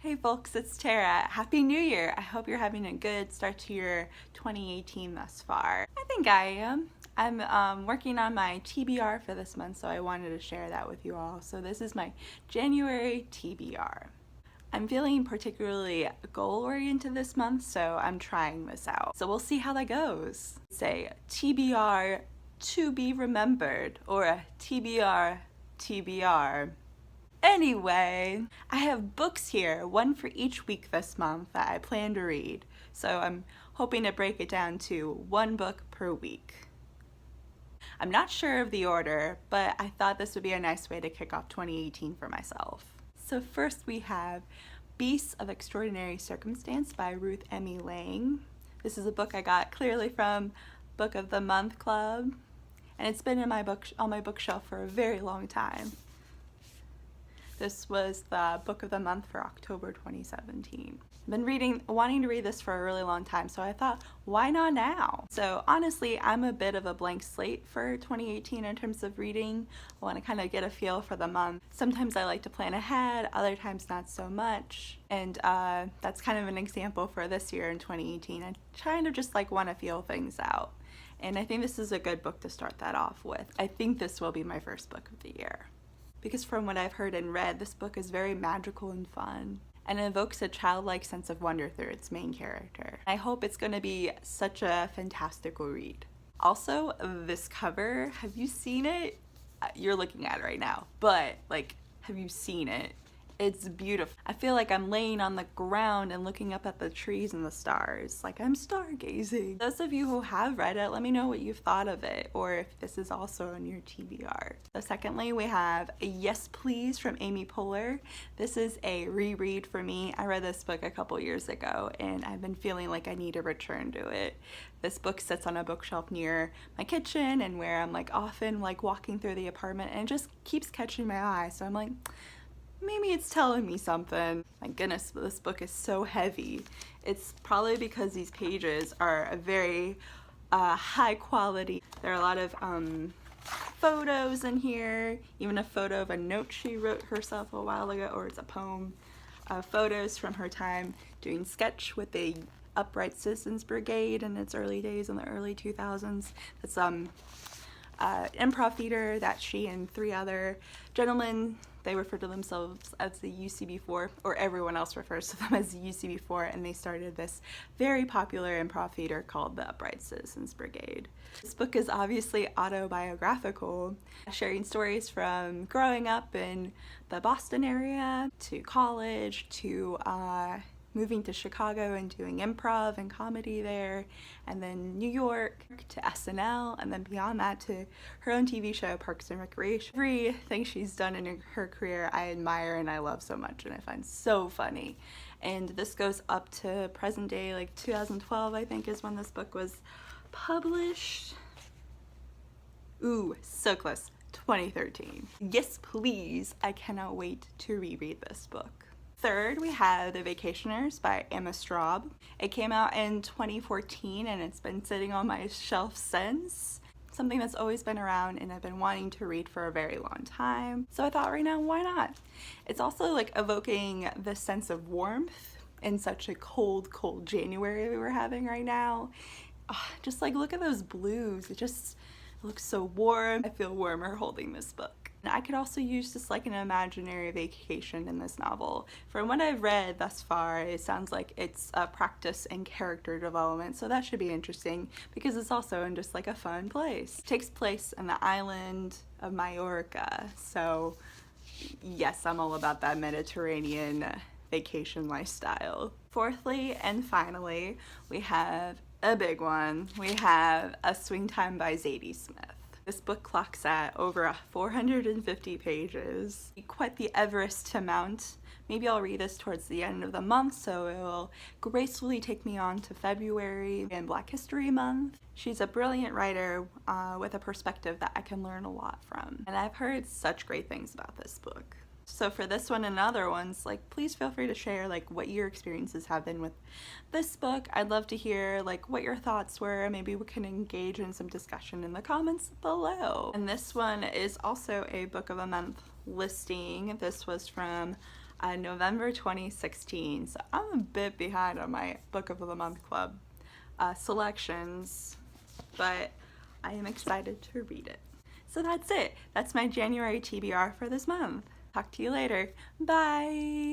Hey folks, it's Tara. Happy New Year! I hope you're having a good start to your 2018 thus far. I think I am. I'm working on my TBR for this month, so I wanted to share that with you all. So this is my January TBR. I'm feeling particularly goal-oriented this month, so I'm trying this out. So we'll see how that goes. Say TBR to be remembered, or a TBR TBR. Anyway, I have books here, one for each week this month that I plan to read. So I'm hoping to break it down to one book per week. I'm not sure of the order, but I thought this would be a nice way to kick off 2018 for myself. So first we have Beasts of Extraordinary Circumstance by Ruth M. Lang. This is a book I got clearly from Book of the Month Club, and it's been in on my bookshelf for a very long time. This was the book of the month for October 2017. I've been wanting to read this for a really long time, so I thought, why not now? So honestly, I'm a bit of a blank slate for 2018 in terms of reading. I want to kind of get a feel for the month. Sometimes I like to plan ahead, other times not so much. And that's kind of an example for this year in 2018. I kind of just want to feel things out. And I think this is a good book to start that off with. I think this will be my first book of the year, because from what I've heard and read, this book is very magical and fun, and evokes a childlike sense of wonder through its main character. I hope it's going to be such a fantastical read. Also, this cover, have you seen it? You're looking at it right now, but have you seen it? It's beautiful. I feel like I'm laying on the ground and looking up at the trees and the stars, like I'm stargazing. Those of you who have read it, let me know what you've thought of it, or if this is also on your TBR. So secondly, we have Yes Please from Amy Poehler. This is a reread for me. I read this book a couple years ago, and I've been feeling like I need to return to it. This book sits on a bookshelf near my kitchen and where I'm often walking through the apartment, and it just keeps catching my eye. So I'm like, maybe it's telling me something. My goodness, this book is so heavy. It's probably because these pages are a very high quality. There are a lot of photos in here, even a photo of a note she wrote herself a while ago, or it's a poem. Photos from her time doing sketch with the Upright Citizens Brigade in its early days in the early 2000s. It's improv theater that she and three other gentlemen, they refer to themselves as the UCB4, or everyone else refers to them as the UCB4, and they started this very popular improv theater called the Upright Citizens Brigade. This book is obviously autobiographical, sharing stories from growing up in the Boston area, to college, to moving to Chicago and doing improv and comedy there, and then New York to SNL, and then beyond that to her own TV show, Parks and Recreation. Everything she's done in her career I admire and I love so much, and I find so funny. And this goes up to present day, 2012 I think is when this book was published. Ooh, so close, 2013. Yes please, I cannot wait to reread this book. Third, we have The Vacationers by Emma Straub. It came out in 2014 and it's been sitting on my shelf since. Something that's always been around and I've been wanting to read for a very long time. So I thought right now, why not? It's also evoking this sense of warmth in such a cold, cold January we're having right now. Just look at those blues. It just looks so warm. I feel warmer holding this book. And I could also use just an imaginary vacation in this novel. From what I've read thus far, it sounds like it's a practice in character development, so that should be interesting because it's also in just a fun place. It takes place in the island of Majorca, so yes, I'm all about that Mediterranean vacation lifestyle. Fourthly and finally, we have a big one. We have A Swing Time by Zadie Smith. This book clocks at over 450 pages. Quite the Everest to mount. Maybe I'll read this towards the end of the month, so it will gracefully take me on to February and Black History Month. She's a brilliant writer with a perspective that I can learn a lot from. And I've heard such great things about this book. So for this one and other ones, please feel free to share what your experiences have been with this book. I'd love to hear what your thoughts were. Maybe we can engage in some discussion in the comments below. And this one is also a book of the month listing. This was from November 2016. So I'm a bit behind on my Book of the Month Club selections, but I am excited to read it. So that's it. That's my January TBR for this month. Talk to you later. Bye!